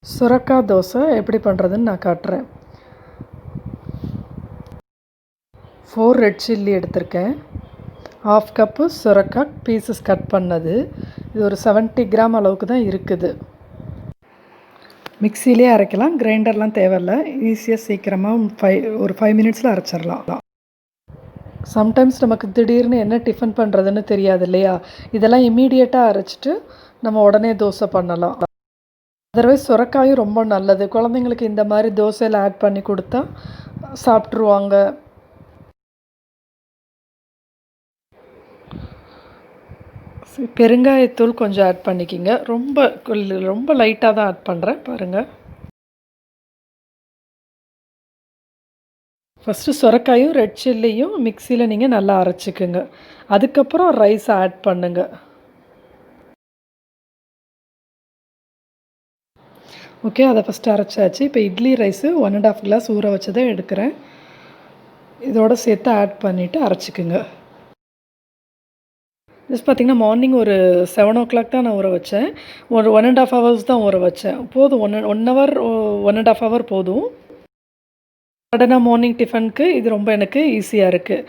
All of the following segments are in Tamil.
Surakai Dosa எப்படி பண்ணுறதுன்னு நான் காட்டுறேன். 4 ரெட் சில்லி எடுத்திருக்கேன். 1/2 கப்பு சுரக்காய் பீசஸ் கட் பண்ணது. இது ஒரு 70 கிராம் அளவுக்கு தான் இருக்குது. மிக்சியிலே அரைக்கலாம், கிரைண்டர்லாம் தேவையில்லை. ஈஸியாக சீக்கிரமாக ஒரு 5 மினிட்ஸில் அரைச்சிடலாம். சம்டைம்ஸ் நமக்கு திடீர்னு என்ன டிஃபன் பண்ணுறதுன்னு தெரியாது இல்லையா? இதெல்லாம் இம்மீடியட்டாக அரைச்சிட்டு நம்ம உடனே தோசை பண்ணலாம். அதர்வைஸ் சுரக்காயும் ரொம்ப நல்லது. குழந்தைங்களுக்கு இந்த மாதிரி தோசையில் ஆட் பண்ணி கொடுத்தா சாப்பிட்ருவாங்க. பெருங்காயத்தூள் கொஞ்சம் ஆட் பண்ணிக்கிங்க. ரொம்ப லைட்டாக தான் ஆட் பண்ணுறேன் பாருங்கள். ஃபஸ்ட்டு சுரக்காயும் ரெட் சில்லியும் மிக்சியில் நீங்கள் நல்லா அரைச்சிக்குங்க. அதுக்கப்புறம் ரைஸ் ஆட் பண்ணுங்கள். ஓகே, அதை ஃபஸ்ட்டு அரைச்சாச்சு. இப்போ இட்லி ரைஸு 1.5 கிளாஸ் ஊற வச்சதை எடுக்கிறேன். இதோடு சேர்த்து ஆட் பண்ணிவிட்டு அரைச்சிக்குங்க. ஜஸ்ட் பார்த்திங்கன்னா மார்னிங் ஒரு 7 o'clock தான் நான் ஊற வச்சேன். ஒரு 1.5 hours தான் ஊற வச்சேன். போதும், 1 hour 1.5 hour போதும். சடனாக மார்னிங் டிஃபனுக்கு இது ரொம்ப எனக்கு ஈஸியாக இருக்குது.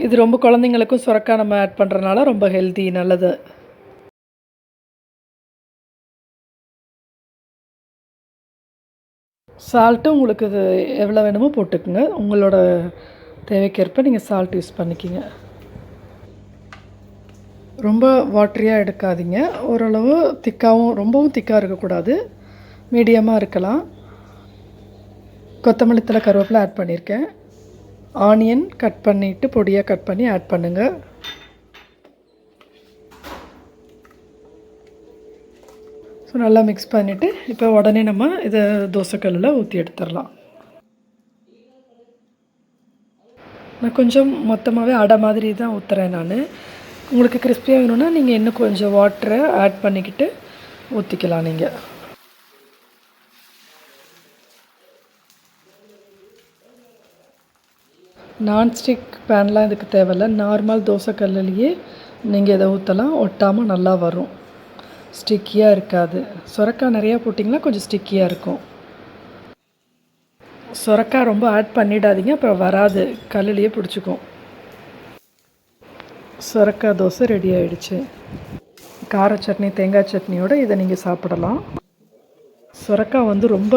இது ரொம்ப குழந்தைங்களுக்கும் சுரக்காய் நம்ம ஆட் பண்ணுறதுனால ரொம்ப ஹெல்த்தி, நல்லது. சால்ட்டு உங்களுக்கு இது எவ்வளோ வேணுமோ போட்டுக்குங்க. உங்களோட தேவைக்கேற்ப நீங்கள் சால்ட் யூஸ் பண்ணிக்கிங்க. ரொம்ப வாட்டரியாக எடுக்காதீங்க. ஓரளவு திக்காகவும், ரொம்பவும் திக்காக இருக்கக்கூடாது, மீடியமாக இருக்கலாம். கொத்தமல்லி தழை, கருவேப்பிலை ஆட் பண்ணியிருக்கேன். ஆனியன் கட் பண்ணிவிட்டு பொடியாக கட் பண்ணி ஆட் பண்ணுங்கள். ஸோ நல்லா மிக்ஸ் பண்ணிவிட்டு இப்போ உடனே நம்ம இதை தோசைக்கல்லில் ஊற்றி எடுத்துடலாம். நான் கொஞ்சம் மொத்தமாகவே அடை மாதிரி தான் ஊற்றுறேன் நான். உங்களுக்கு கிறிஸ்பியாக வேணும்னா நீங்கள் இன்னும் கொஞ்சம் வாட்டரை ஆட் பண்ணிக்கிட்டு ஊற்றிக்கலாம். நீங்கள் நான்ஸ்டிக் பேன்லாம் இதுக்கு தேவையில்லை. நார்மல் தோசைக்கல்லையே நீங்கள் இதை ஊற்றலாம். ஒட்டாமல் நல்லா வரும், ஸ்டிக்கியாக இருக்காது. சுரக்காய் நிறையா போட்டிங்கன்னா கொஞ்சம் ஸ்டிக்கியாக இருக்கும். சுரக்காய் ரொம்ப ஆட் பண்ணிடாதீங்க, அப்புறம் வராது, கல்லுலேயே பிடிச்சிக்கும். சுரக்காய் தோசை ரெடி ஆகிடுச்சு. கார சட்னி, தேங்காய் சட்னியோடு இதை நீங்கள் சாப்பிடலாம். சுரக்காய் ரொம்ப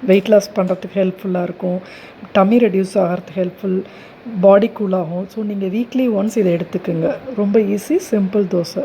வெயிட் லாஸ் பண்ணுறதுக்கு ஹெல்ப்ஃபுல்லாக இருக்கும். டம்மி ரெடியூஸ் ஆகிறதுக்கு ஹெல்ப்ஃபுல், பாடி கூல் ஆகும். ஸோ நீங்கள் வீக்லி ஒன்ஸ் இதை எடுத்துக்கோங்க. ரொம்ப ஈஸி, சிம்பிள் தோசை.